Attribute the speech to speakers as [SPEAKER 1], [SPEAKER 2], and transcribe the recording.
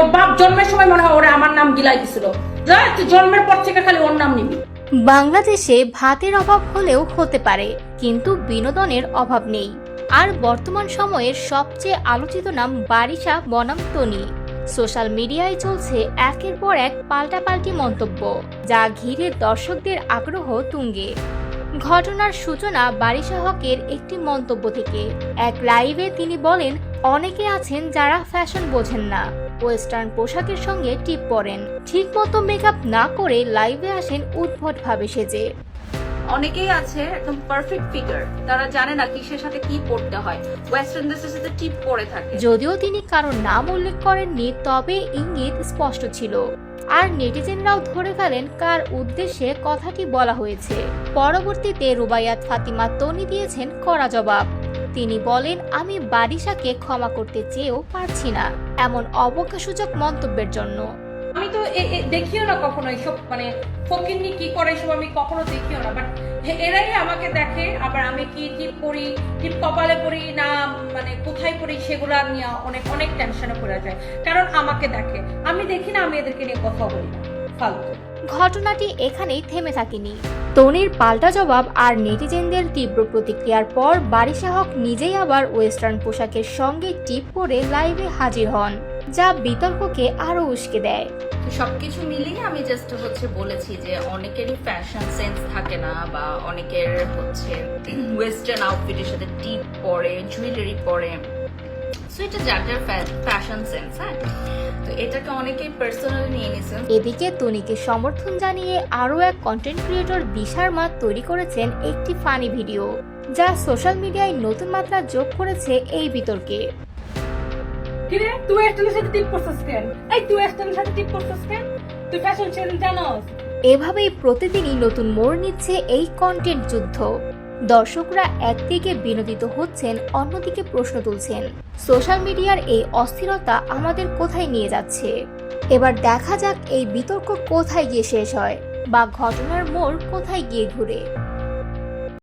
[SPEAKER 1] ওর বাপ জন্মের সময় মনে হয় ওরে আমার নাম গিলাই দিছিল, যা তুই জন্মের পর থেকে খালি ওর নাম নিবি।
[SPEAKER 2] বাংলাদেশে ভাতের অভাব হলেও হতে পারে, কিন্তু বিনোদনের অভাব নেই। আর বর্তমান সময়ের সবচেয়ে আলোচিত নাম বারিশা বনাম তনি। সোশ্যাল মিডিয়ায় চলছে একের পর এক পাল্টাপাল্টি মন্তব্য, যা ঘিরে দর্শকদের আগ্রহ তুঙ্গে। ঘটনার সূচনা বারিশা হকের একটি মন্তব্য থেকে। এক লাইভে তিনি বলেন, অনেকে আছেন যারা ফ্যাশন বোঝেন না, ওয়েস্টার্ন পোশাকের সঙ্গে টিপ পরেন, ঠিক মতো মেকআপ না করে লাইভে আসেন উদ্ভট ভাবে সেজে।
[SPEAKER 3] অনেকেই আছে একদম পারফেক্ট ফিগার, তারা জানে না কিসের সাথে কি পড়তে হয়, ওয়েস্টার্ন ড্রেসের সাথে টিপ পরে থাকে।
[SPEAKER 2] যদিও তিনি কারোর নাম উল্লেখ করেননি, তবে ইঙ্গিত স্পষ্ট ছিল। আর নেটিজেনরাও ধরে ফেলেন কার উদ্দেশ্যে কথাটি বলা হয়েছে। পরবর্তীতে রুবাইয়াত ফাতিমা তনি দিয়েছেন কড়া জবাব। তিনি বলেন, আমি বারিশাকে ক্ষমা করতে চেয়েও পারছি না এমন অবজ্ঞাসূচক মন্তব্যের জন্য।
[SPEAKER 1] আমি তো দেখিও না কখনো এইসব, মানে ফকিন্নি কি করে এসব আমি কখনো দেখিও না, বাট এরাই আমাকে দেখে। আবার আমি কি টিপ পরি, টিপ কপালে পরি না মানে কোথায় পরি, সেগুলো নিয়ে অনেক অনেক টেনশনে পড়ে যায়, কারণ আমাকে দেখে। আমি দেখি না, আমি এদেরকে নিয়ে কথা বলি না, ফালতু।
[SPEAKER 2] ঘটনাটি এখানেই থেমে থাকেনি। তনির পাল্টা জবাব আর নেটিজেনদের তীব্র প্রতিক্রিয়ার পর বারিশা হক নিজেই আবার ওয়েস্টার্ন পোশাকের সঙ্গে টিপ পরে লাইভে হাজির হন, যা বিতর্ককে আরো উস্কে দেয়।
[SPEAKER 3] তো সবকিছু মিলিয়ে আমি জাস্ট বলেছি যে অনেকেরই ফ্যাশন সেন্স থাকে না, বা অনেকের ওয়েস্টার্ন আউটফিটের সাথে টিপ পরে, জুয়েলারি পরে। সো এটা যার যার ফ্যাশন সেন্স। হ্যাঁ, তো এটাকে অনেকেই পার্সোনালি নিয়ে নিয়েছেন।
[SPEAKER 2] এদিকে তনিকে সমর্থন জানিয়ে আরও এক কন্টেন্ট ক্রিয়েটর দিশারমা তৈরি করেছেন একটি ফানি ভিডিও, যা সোশ্যাল মিডিয়ায় নতুন মাত্রা যোগ করেছে এই বিতর্কে।
[SPEAKER 1] কিরে তুই ওয়েস্টার্নের সাথে টিপ করছিস কেন? এই তুই ওয়েস্টার্নের সাথে টিপ করছিস কেন? তুই ফ্যাশন সেন্স জানোস?
[SPEAKER 2] এভাবেই প্রতিদিনই নতুন মোড় নিচ্ছে এই কন্টেন্ট যুদ্ধ। দর্শকরা একদিকে বিনোদিত হচ্ছেন, অন্যদিকে প্রশ্ন তুলছেন, সোশ্যাল মিডিয়ার এই অস্থিরতা আমাদের কোথায় নিয়ে যাচ্ছে। এবার দেখা যাক এই বিতর্ক কোথায় গিয়ে শেষ হয়, বা ঘটনার মোড় কোথায় গিয়ে ঘুরে।